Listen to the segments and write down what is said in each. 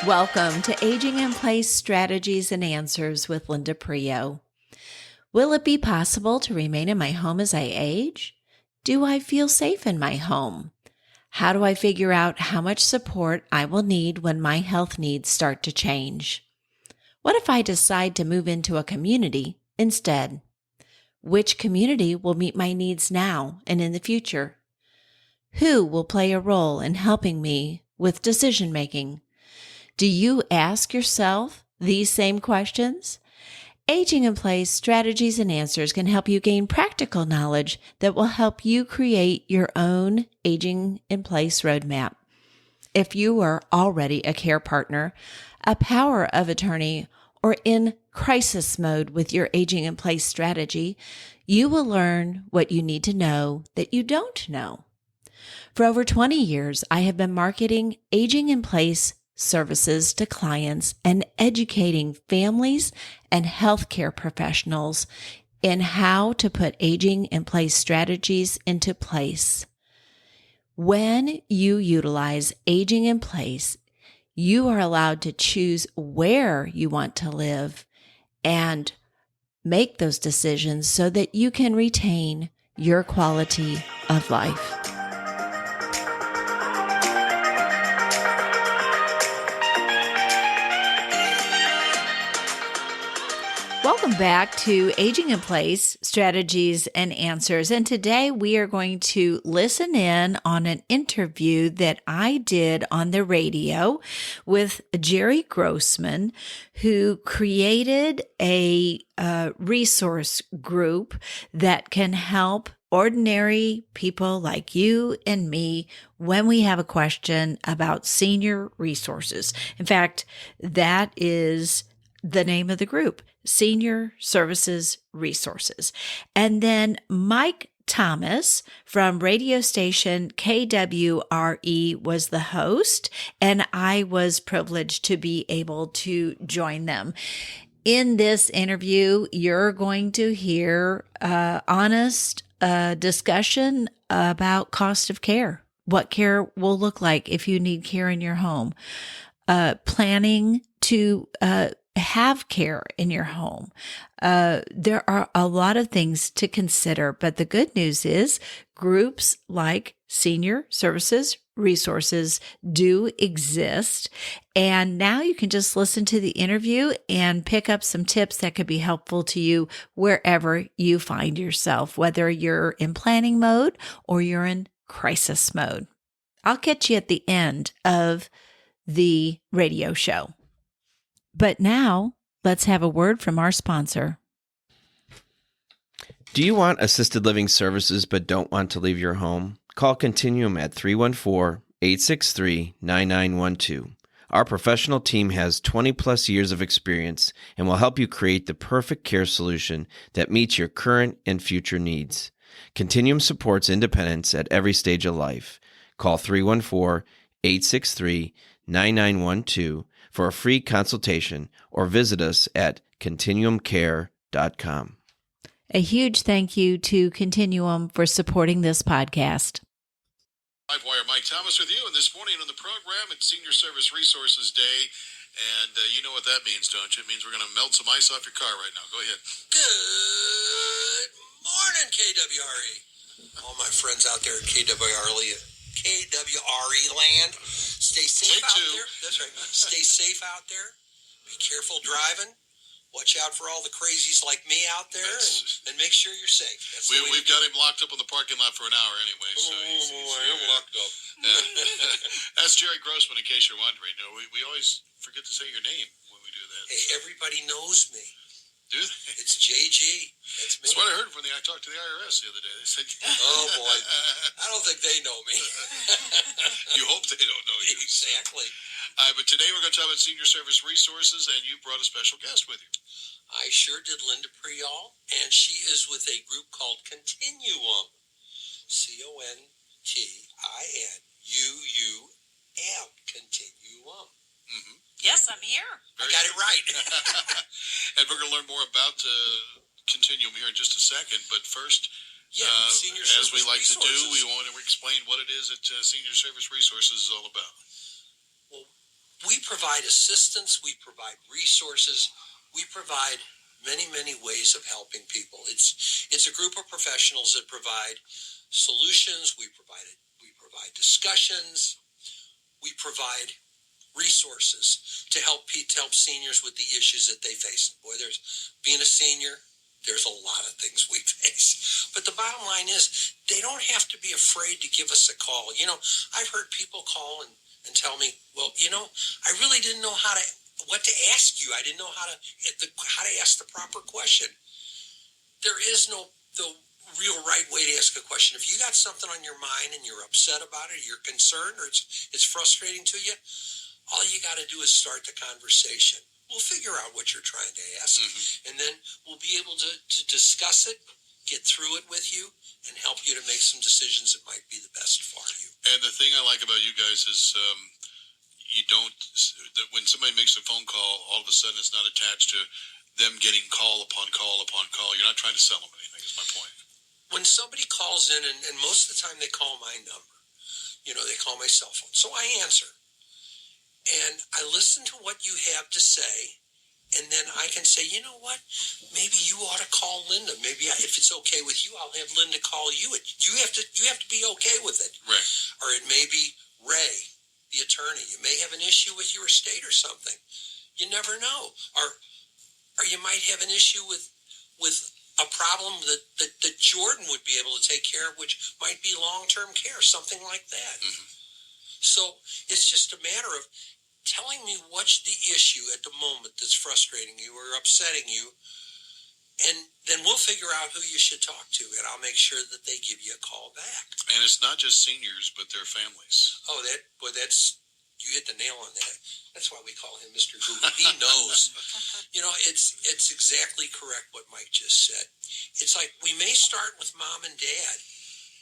Welcome to Aging in Place Strategies and Answers with Linda Prio. Will it be possible to remain in my home as I age? Do I feel safe in my home? How do I figure out how much support I will need when my health needs start to change? What if I decide to move into a community instead? Which community will meet my needs now and in the future? Who will play a role in helping me with decision making? Do you ask yourself these same questions? Aging in Place Strategies and Answers can help you gain practical knowledge that will help you create your own Aging in Place roadmap. If you are already a care partner, a power of attorney, or in crisis mode with your Aging in Place strategy, you will learn what you need to know that you don't know. For over 20 years, I have been marketing Aging in Place services to clients and educating families and healthcare professionals in how to put aging in place strategies into place. When you utilize aging in place, you are allowed to choose where you want to live and make those decisions so that you can retain your quality of life. Welcome back to Aging in Place Strategies and Answers. And today we are going to listen in on an interview that I did on the radio with Jerry Grossman, who created a resource group that can help ordinary people like you and me when we have a question about senior resources. In fact, that is the name of the group, Senior Services Resources. And then Mike Thomas from radio station KWRE was the host, and I was privileged to be able to join them. In this interview, you're going to hear honest discussion about cost of care, what care will look like if you need care in your home, planning to have care in your home. There are a lot of things to consider, but the good news is groups like Senior Services Resources do exist. And now you can just listen to the interview and pick up some tips that could be helpful to you wherever you find yourself, whether you're in planning mode or you're in crisis mode. I'll catch you at the end of the radio show. But now, let's have a word from our sponsor. Do you want assisted living services but don't want to leave your home? Call Continuum at 314-863-9912. Our professional team has 20-plus years of experience and will help you create the perfect care solution that meets your current and future needs. Continuum supports independence at every stage of life. Call 314-863-9912 for a free consultation or visit us at continuumcare.com. A huge thank you to Continuum for supporting this podcast. LiveWire, Mike Thomas with you, and this morning on the program, it's Senior Service Resources Day, and you know what that means, don't you? It means we're going to melt some ice off your car right now. Go ahead. Good morning, KWRE. All my friends out there at KWRE land. Stay safe out there. That's right. Stay safe out there. Be careful driving. Watch out for all the crazies like me out there, and make sure you're safe. We've got him locked up in the parking lot for an hour anyway. So he's locked up. That's Jerry Grossman, in case you're wondering. You know, we always forget to say your name when we do that. Hey, everybody knows me. Do they? It's JG. That's me. That's what I heard when I talked to the IRS the other day. They said, oh, boy. I don't think they know me. You hope they don't know you. Exactly. But today we're going to talk about Senior Service Resources, and you brought a special guest with you. I sure did, Linda Priol, and she is with a group called Continuum. Continuum. Continuum. Mm-hmm. Yes, I'm here. I got it right. And we're going to learn more about Continuum here in just a second. But first, as we like to do, we want to explain what it is that Senior Service Resources is all about. Well, we provide assistance, we provide resources, we provide many, many ways of helping people. It's a group of professionals that provide solutions, we provide discussions, we provide resources to help seniors with the issues that they face. Boy, being a senior, there's a lot of things we face. But the bottom line is, they don't have to be afraid to give us a call. I've heard people call and tell me, well, I really didn't know what to ask you. I didn't know how to ask the proper question. There is no the real right way to ask a question. If you got something on your mind and you're upset about it, or you're concerned, or it's frustrating to you, all you got to do is start the conversation. We'll figure out what you're trying to ask, and then we'll be able to discuss it, get through it with you, and help you to make some decisions that might be the best for you. And the thing I like about you guys is you don't, when somebody makes a phone call, all of a sudden it's not attached to them getting call upon call upon call. You're not trying to sell them anything, is my point. When somebody calls in, and most of the time they call my number, they call my cell phone. So I answer. And I listen to what you have to say, and then I can say, you know what, maybe you ought to call Linda. Maybe if it's okay with you, I'll have Linda call you. You have to be okay with it. Right. Or it may be Ray, the attorney. You may have an issue with your estate or something. You never know. Or you might have an issue with a problem that Jordan would be able to take care of, which might be long-term care, something like that. Mm-hmm. So it's just a matter of telling me what's the issue at the moment that's frustrating you or upsetting you, and then we'll figure out who you should talk to, and I'll make sure that they give you a call back. And it's not just seniors, but their families. Oh, that's you hit the nail on that. That's why we call him Mr. Google. He knows. It's exactly correct what Mike just said. It's like we may start with mom and dad,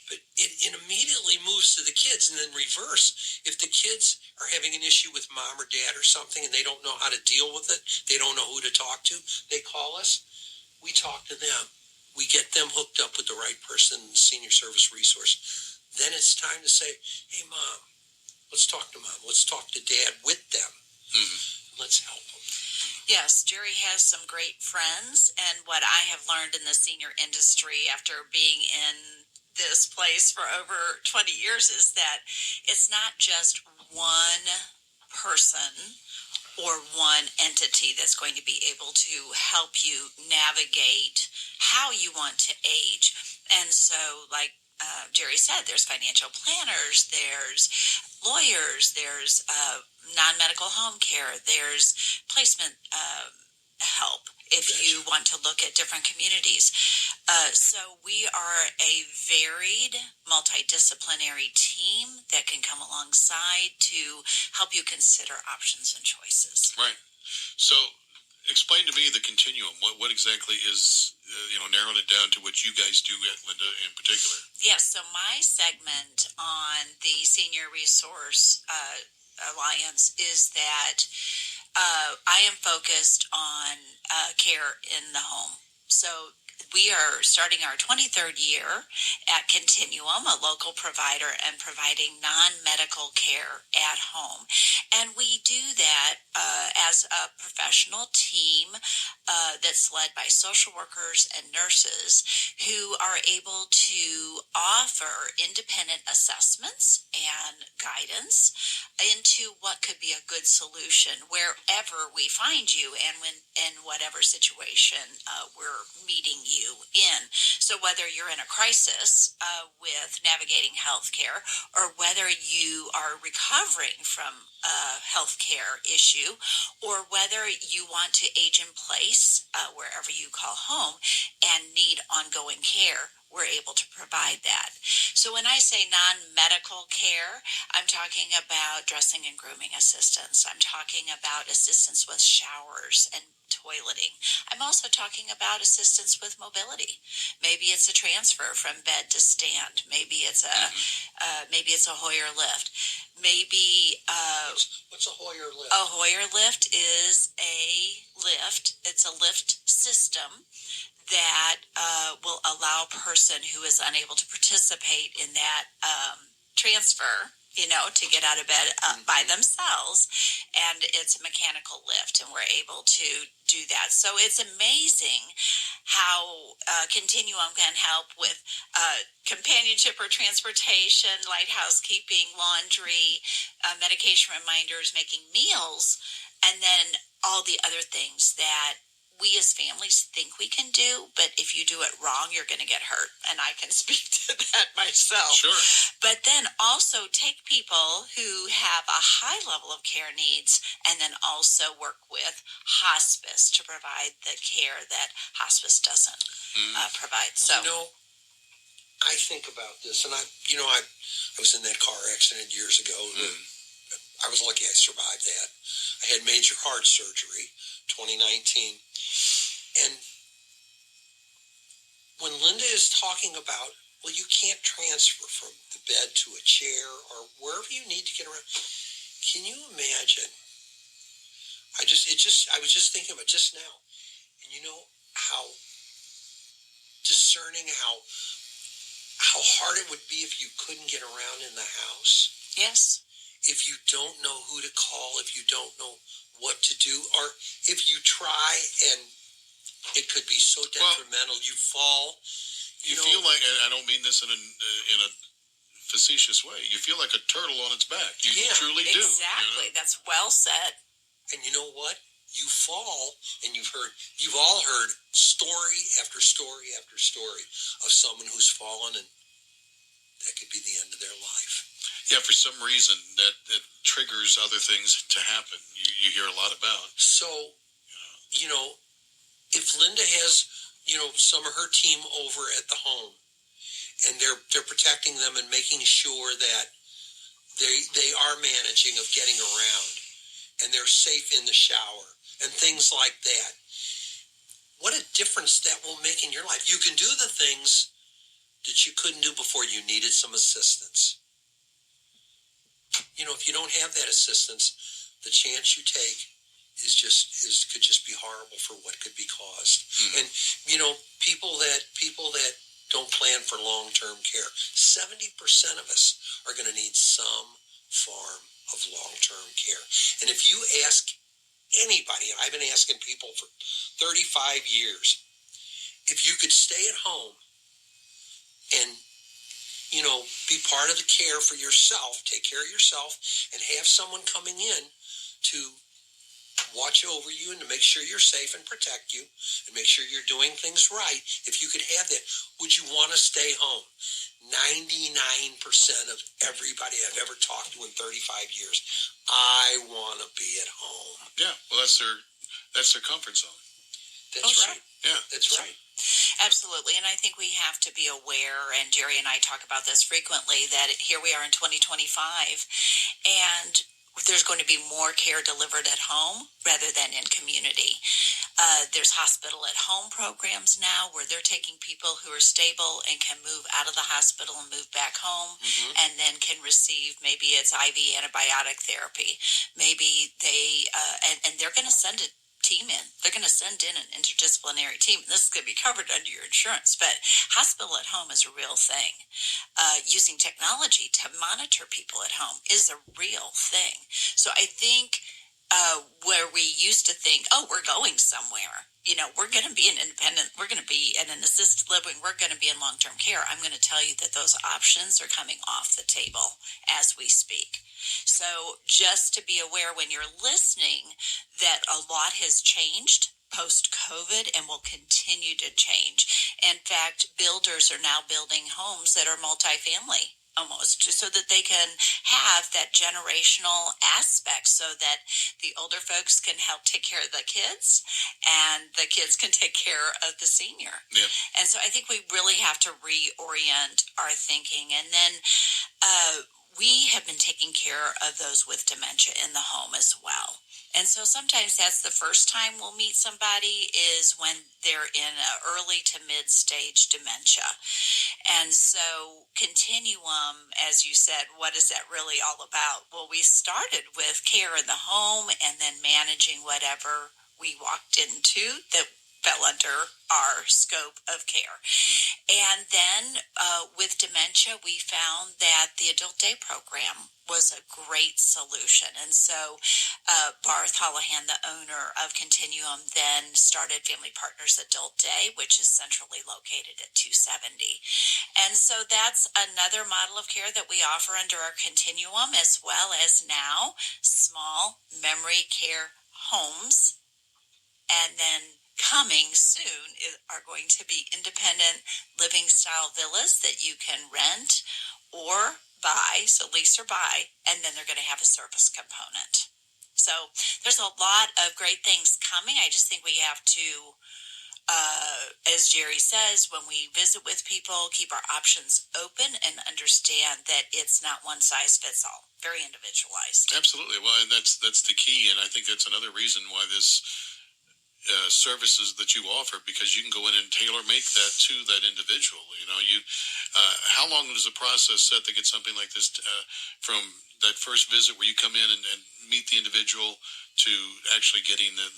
but it immediately moves to the kids, and then reverse. If the kids are having an issue with mom or dad or something and they don't know how to deal with it, they don't know who to talk to, they call us, we talk to them. We get them hooked up with the right person in the senior service resource. Then it's time to say, hey, Mom, let's talk to Mom. Let's talk to Dad with them. Mm-hmm. Let's help them. Yes, Jerry has some great friends, and what I have learned in the senior industry after being in this place for over 20 years is that it's not just one person or one entity that's going to be able to help you navigate how you want to age. And so, like Jerry said, there's financial planners, there's lawyers, there's non-medical home care, there's placement help if you want to look at different communities. So we are a varied, multidisciplinary team that can come alongside to help you consider options and choices. Right. So explain to me the continuum. What exactly is, narrowing it down to what you guys do at Linda in particular? Yes, so my segment on the Senior Resource Alliance is that I am focused on care in the home. So we are starting our 23rd year at Continuum, a local provider, and providing non-medical care at home. And we do that as a professional team that's led by social workers and nurses who are able to offer independent assessments and guidance into what could be a good solution wherever we find you and in whatever situation we're meeting you in. So whether you're in a crisis with navigating healthcare, or whether you are recovering from a healthcare issue, or whether you want to age in place wherever you call home and need ongoing care, we're able to provide that. So when I say non-medical care, I'm talking about dressing and grooming assistance. I'm talking about assistance with showers and toileting. I'm also talking about assistance with mobility. Maybe it's a transfer from bed to stand. Maybe it's a Hoyer lift. Maybe what's a Hoyer lift? A Hoyer lift is a lift. It's a lift system that will allow a person who is unable to participate in that transfer to get out of bed by themselves. And it's a mechanical lift, and we're able to do that. So it's amazing how Continuum can help with companionship or transportation, light housekeeping, laundry, medication reminders, making meals, and then all the other things that we as families think we can do, but if you do it wrong, you're going to get hurt. And I can speak to that myself. Sure. But then also take people who have a high level of care needs and then also work with hospice to provide the care that hospice doesn't provide. So, I think about this, and I was in that car accident years ago. I was lucky I survived that. I had major heart surgery, 2019. And when Linda is talking about, well, you can't transfer from the bed to a chair or wherever you need to get around. Can you imagine? I was just thinking about just now, and how discerning, how hard it would be if you couldn't get around in the house. yes. If you don't know who to call, if you don't know what to do, or if you try and it could be so detrimental, you fall. You feel like, and I don't mean this in a facetious way, you feel like a turtle on its back. You truly do. Exactly. That's well said. And you know what? You fall, and you've all heard story after story after story of someone who's fallen, and that could be the end of their life. Yeah, for some reason that triggers other things to happen. You hear a lot about. So, if Linda has, some of her team over at the home, and they're protecting them and making sure that they are managing of getting around, and they're safe in the shower, and things like that, what a difference that will make in your life. You can do the things that you couldn't do before you needed some assistance. If you don't have that assistance, the chance you take could just be horrible for what could be caused. And people that don't plan for long-term care, 70% of us are going to need some form of long-term care. And if you ask anybody, and I've been asking people for 35 years, if you could stay at home and be part of the care for yourself, take care of yourself, and have someone coming in to watch over you and to make sure you're safe and protect you and make sure you're doing things right. If you could have that, would you want to stay home? 99% of everybody I've ever talked to in 35 years, I want to be at home. Yeah, well, that's their comfort zone. That's right. Yeah, that's right. Absolutely. And I think we have to be aware, and Jerry and I talk about this frequently, that here we are in 2025, and there's going to be more care delivered at home rather than in community. There's hospital at home programs now where they're taking people who are stable and can move out of the hospital and move back home, and then can receive, maybe it's IV antibiotic therapy. Maybe they, and they're going to send a team in. They're going to send in an interdisciplinary team. This is going to be covered under your insurance, but hospital at home is a real thing. Using technology to monitor people at home is a real thing. So I think where we used to think, oh, we're going somewhere, we're going to be an independent, we're going to be in an assisted living, we're going to be in long-term care. I'm going to tell you that those options are coming off the table as we speak. So just to be aware when you're listening that a lot has changed post-COVID and will continue to change. In fact, builders are now building homes that are multifamily almost, so that they can have that generational aspect so that the older folks can help take care of the kids and the kids can take care of the senior. Yeah. And so I think we really have to reorient our thinking. And then we have been taking care of those with dementia in the home as well. And so sometimes that's the first time we'll meet somebody is when they're in an early to mid-stage dementia. And so Continuum, as you said, what is that really all about? Well, we started with care in the home and then managing whatever we walked into that fell under our scope of care. And then with dementia, we found that the adult day program was a great solution. And so Barth Holohan, the owner of Continuum, then started Family Partners Adult Day, which is centrally located at 270. And so that's another model of care that we offer under our Continuum, as well as now small memory care homes. And then coming soon are going to be independent living style villas that you can rent or buy, so lease or buy, and then they're going to have a service component. So there's a lot of great things coming. I just think we have to, as Jerry says, when we visit with people, keep our options open and understand that it's not one size fits all. Very individualized. Absolutely. Well, and that's the key, and I think that's another reason why this services that you offer, because you can go in and tailor make that to that individual. You know, how long does the process set to get something like this from that first visit where you come in and meet the individual to actually getting the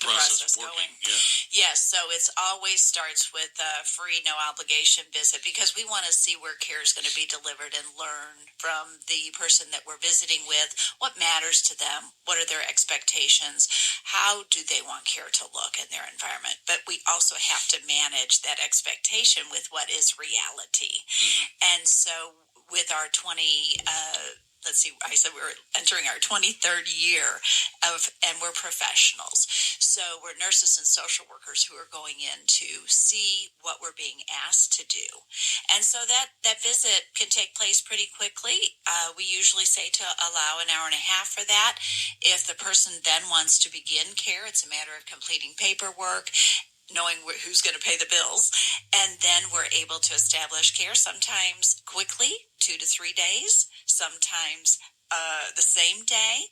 process working? Going. Yeah. Yes, so it always starts with a free, no obligation visit, because we want to see where care is going to be delivered and learn from the person that we're visiting with what matters to them, what are their expectations, how do they want care to look in their environment. But we also have to manage that expectation with what is reality. Mm-hmm. And so with our I said we were entering our 23rd year and we're professionals. So we're nurses and social workers who are going in to see what we're being asked to do. And so that visit can take place pretty quickly. We usually say to allow an hour and a half for that. If the person then wants to begin care, it's a matter of completing paperwork, knowing who's going to pay the bills, and then we're able to establish care sometimes quickly, 2 to 3 days, sometimes the same day,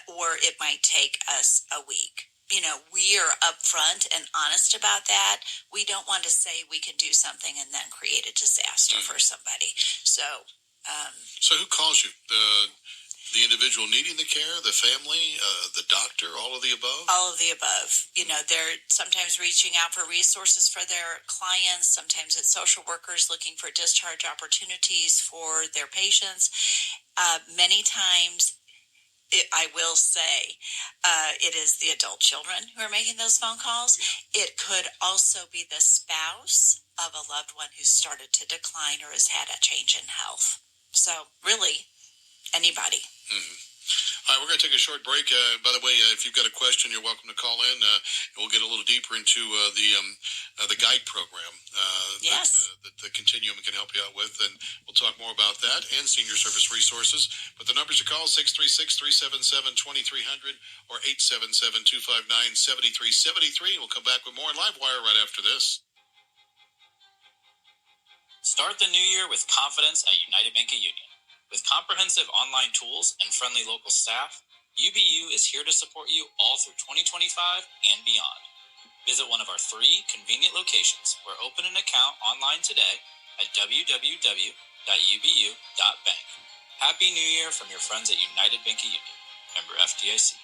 or it might take us a week. You know, we are upfront and honest about that. We don't want to say we can do something and then create a disaster for somebody. So who calls you? The individual needing the care, the family, the doctor, all of the above? All of the above. You know, they're sometimes reaching out for resources for their clients. Sometimes it's social workers looking for discharge opportunities for their patients. Many times, I will say, it is the adult children who are making those phone calls. It could also be the spouse of a loved one who's started to decline or has had a change in health. So really, anybody. Mm-hmm. All right, we're going to take a short break. By the way, if you've got a question, you're welcome to call in. We'll get a little deeper into the guide program that the Continuum can help you out with, and we'll talk more about that and senior service resources. But the numbers to call, 636-377-2300 or 877-259-7373. We'll come back with more in Livewire right after this. Start the new year with confidence at United Bank of Union. With comprehensive online tools and friendly local staff, UBU is here to support you all through 2025 and beyond. Visit one of our 3 convenient locations or open an account online today at www.ubu.bank. Happy New Year from your friends at United Bank of Union. Member FDIC.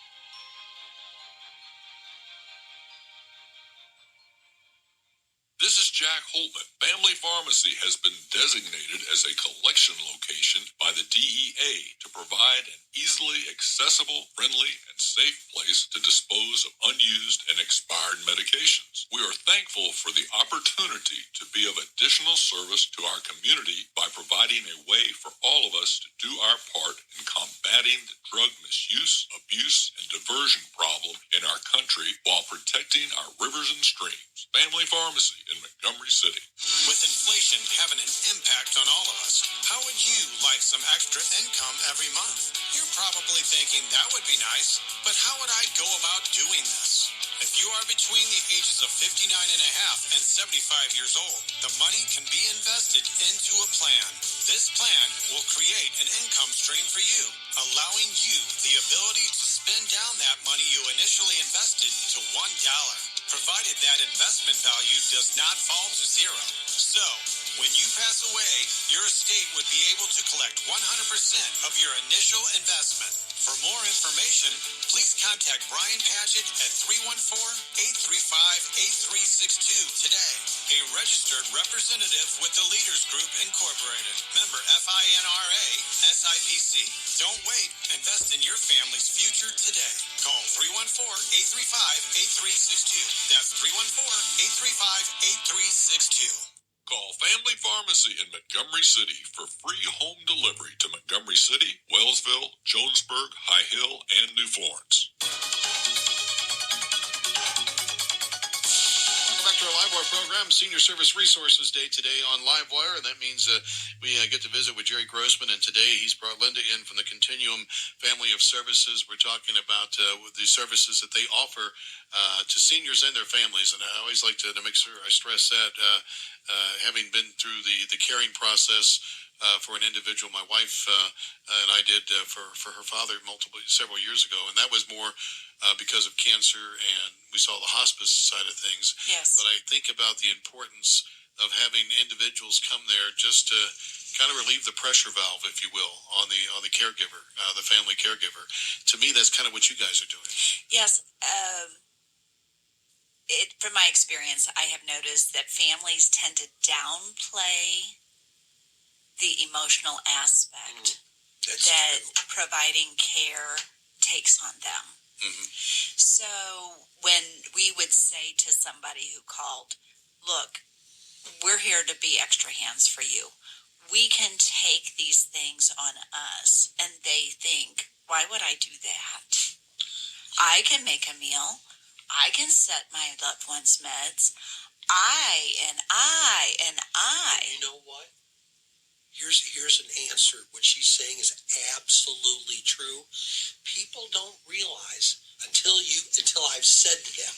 This is Jack Holtman. Family Pharmacy has been designated as a collection location by the DEA to provide an easily accessible, friendly, and safe place to dispose of unused and expired medications. We are thankful for the opportunity to be of additional service to our community by providing a way for all of us to do our part in combating the drug misuse, abuse, and diversion problem in our country while protecting our rivers and streams. Family Pharmacy in Montgomery City. With inflation having an impact on all of us, how would you like some extra income every month? You're probably thinking that would be nice, but how would I go about doing this? If you are between the ages of 59 and a half and 75 years old, the money can be invested into a plan. This plan will create an income stream for you, allowing you the ability to spend down that money you initially invested to $1, provided that investment value does not fall to 0. So, When you pass away, your estate would be able to collect 100% of your initial investment. For more information, please contact Brian Patchett at 314-835-8362 today. A registered representative with the Leaders Group Incorporated. Member FINRA, SIPC. Don't wait. Invest in your family's future today. Call 314-835-8362. That's 314-835-8362. Call Family Pharmacy in Montgomery City for free home delivery to Montgomery City, Wellsville, Jonesburg, High Hill, and New Florence. Welcome back to our Livewire program, Senior Service Resources Day today on Livewire, and that means we get to visit with Jerry Grossman, and today he's brought Linda in from the Continuum family of services. We're talking about the services that they offer to seniors and their families, and I always like to make sure I stress that, having been through the caring process for an individual, my wife and I did for her father several years ago, and that was more because of cancer, and we saw the hospice side of things. Yes. But I think about the importance of having individuals come there just to kind of relieve the pressure valve, if you will, on the caregiver, the family caregiver. To me, that's kind of what you guys are doing. Yes. From my experience, I have noticed that families tend to downplay the emotional aspect that providing care takes on them. Mm-hmm. So when we would say to somebody who called, look, we're here to be extra hands for you. We can take these things on us, and they think, why would I do that? I can make a meal. I can set my loved one's meds. I. You know what? Here's an answer. What she's saying is absolutely true. People don't realize until I've said to them,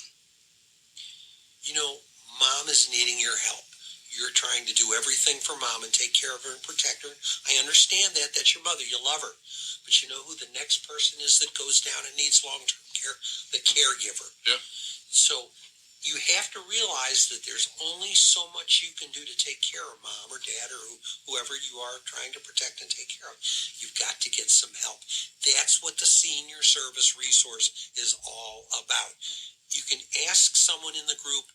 Mom is needing your help. You're trying to do everything for Mom and take care of her and protect her. I understand that. That's your mother. You love her. But you know who the next person is that goes down and needs long-term care? The caregiver. Yeah. So you have to realize that there's only so much you can do to take care of Mom or Dad or whoever you are trying to protect and take care of. You've got to get some help. That's what the senior service resource is all about. You can ask someone in the group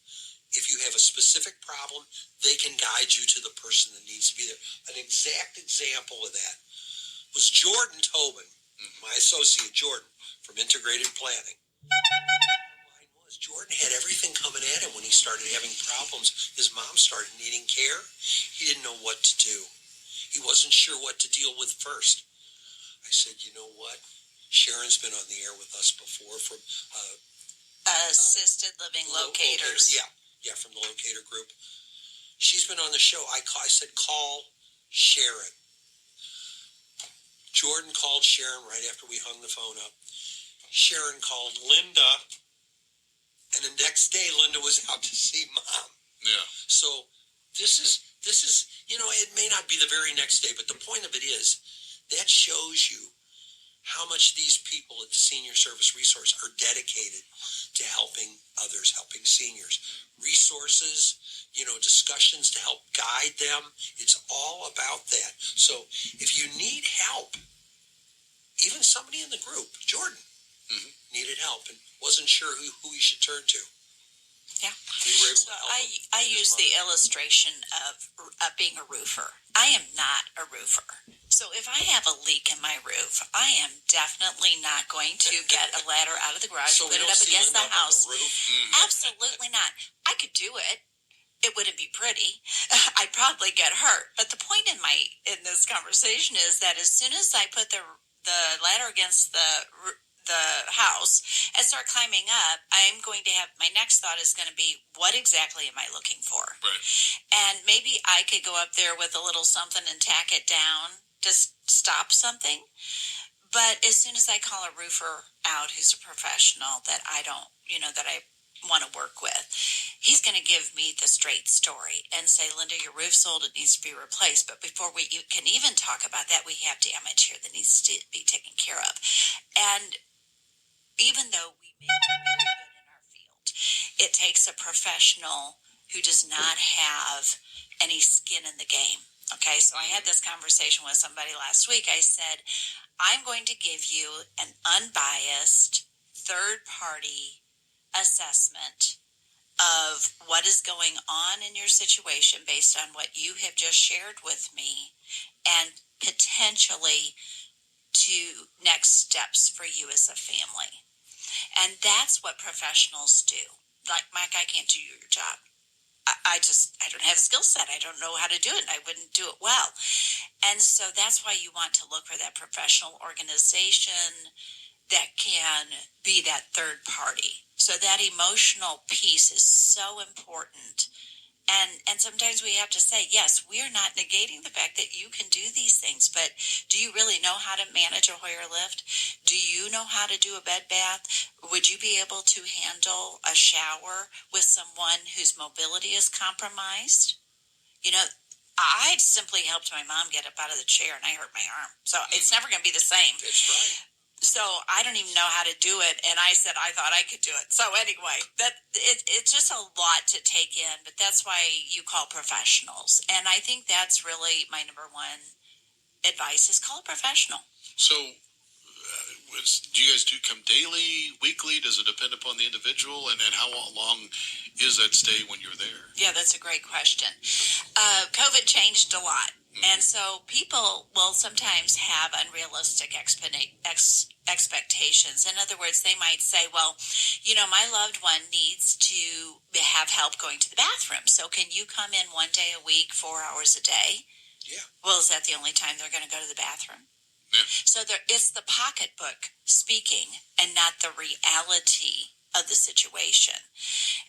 if you have a specific problem. They can guide you to the person that needs to be there. An exact example of that was Jordan Tobin, my associate Jordan from Integrated Planning. Jordan had everything coming at him when he started having problems. His mom started needing care. He didn't know what to do. He wasn't sure what to deal with first. I said, you know what? Sharon's been on the air with us before from assisted living locators. Yeah, from the locator group. She's been on the show. I said, call Sharon. Jordan called Sharon right after we hung the phone up. Sharon called Linda. And the next day, Linda was out to see Mom. Yeah. So this is it may not be the very next day, but the point of it is that shows you how much these people at the Senior Service Resource are dedicated to helping others, helping seniors. Resources, discussions to help guide them. It's all about that. So if you need help, even somebody in the group, Jordan, needed help and wasn't sure who he should turn to. Yeah. We were able So to help him. I use the illustration of being a roofer. I am not a roofer. So if I have a leak in my roof, I am definitely not going to get a ladder out of the garage, So we put it don't up see against Linda the up on house. the roof. Absolutely not. I could do it. It wouldn't be pretty. I'd probably get hurt. But the point in this conversation is that as soon as I put the ladder against the house and start climbing up, I'm going to have, my next thought is going to be, what exactly am I looking for? Right. And maybe I could go up there with a little something and tack it down to stop something. But as soon as I call a roofer out who's a professional that I don't, that I want to work with, he's going to give me the straight story and say, Linda, your roof's old, it needs to be replaced. But before we can even talk about that, we have damage here that needs to be taken care of. And even though we may be very good in our field, it takes a professional who does not have any skin in the game. Okay, so I had this conversation with somebody last week. I said, I'm going to give you an unbiased third-party assessment of what is going on in your situation based on what you have just shared with me, and potentially to next steps for you as a family. And that's what professionals do. Like, Mike, I can't do your job. I don't have a skill set. I don't know how to do it, and I wouldn't do it well. And so that's why you want to look for that professional organization that can be that third party. So that emotional piece is so important. And sometimes we have to say, yes, we are not negating the fact that you can do these things, but do you really know how to manage a Hoyer lift? Do you know how to do a bed bath? Would you be able to handle a shower with someone whose mobility is compromised? You know, I simply helped my mom get up out of the chair and I hurt my arm. So it's never going to be the same. That's right. So I don't even know how to do it, and I said I thought I could do it. So anyway, it's just a lot to take in, but that's why you call professionals. And I think that's really my number one advice is call a professional. So do you guys come daily, weekly? Does it depend upon the individual? And how long is that stay when you're there? Yeah, that's a great question. COVID changed a lot. And so people will sometimes have unrealistic expectations. In other words, they might say, well, you know, my loved one needs to have help going to the bathroom. So can you come in 1 day a week, 4 hours a day? Yeah. Well, is that the only time they're going to go to the bathroom? Yeah. So it's the pocketbook speaking and not the reality of the situation.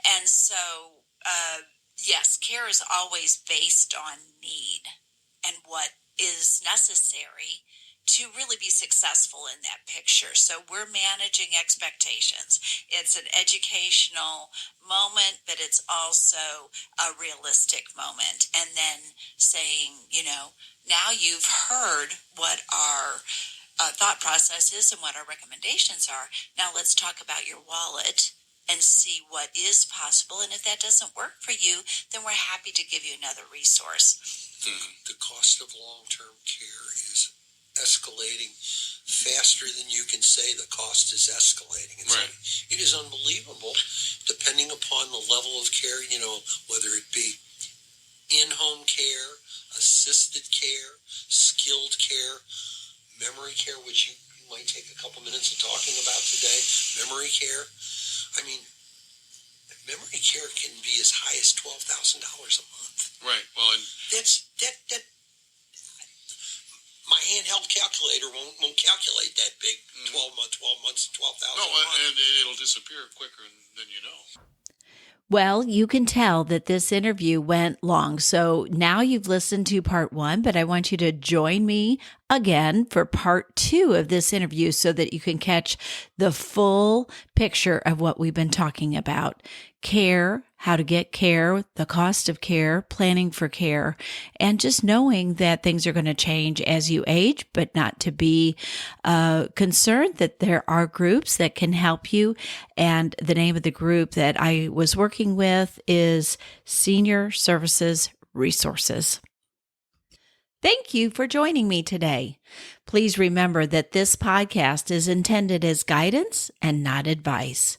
And so, yes, care is always based on need and what is necessary to really be successful in that picture. So we're managing expectations. It's an educational moment, but it's also a realistic moment. And then saying, you know, now you've heard what our thought process is and what our recommendations are. Now let's talk about your wallet and see what is possible. And if that doesn't work for you, then we're happy to give you another resource. The cost of long-term care is escalating faster than you can say the cost is escalating. It is unbelievable, depending upon the level of care, you know, whether it be in-home care, assisted care, skilled care, memory care, which you might take a couple minutes of talking about today, memory care. I mean, memory care can be as high as $12,000 a month. Right. Well, and That's my handheld calculator won't calculate that big 12 months, $12,000 no, a month. and it'll disappear quicker than you know. Well, you can tell that this interview went long. So now you've listened to part 1, but I want you to join me again for part 2 of this interview so that you can catch the full picture of what we've been talking about. Care, how to get care, the cost of care, planning for care, and just knowing that things are going to change as you age, but not to be concerned that there are groups that can help you. And the name of the group that I was working with is Senior Services Resources. Thank you for joining me today. Please remember that this podcast is intended as guidance and not advice.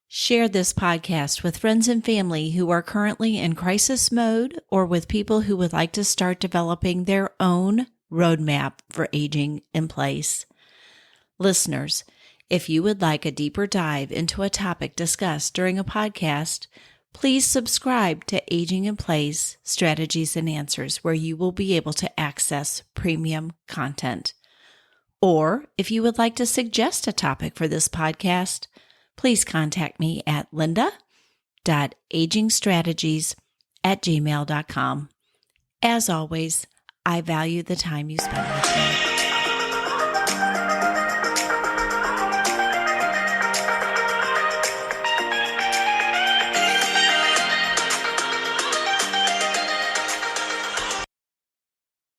Share this podcast with friends and family who are currently in crisis mode or with people who would like to start developing their own roadmap for aging in place. Listeners, if you would like a deeper dive into a topic discussed during a podcast, please subscribe to Aging in Place Strategies and Answers, where you will be able to access premium content. Or if you would like to suggest a topic for this podcast, please contact me at linda.agingstrategies@gmail.com. As always, I value the time you spend with me.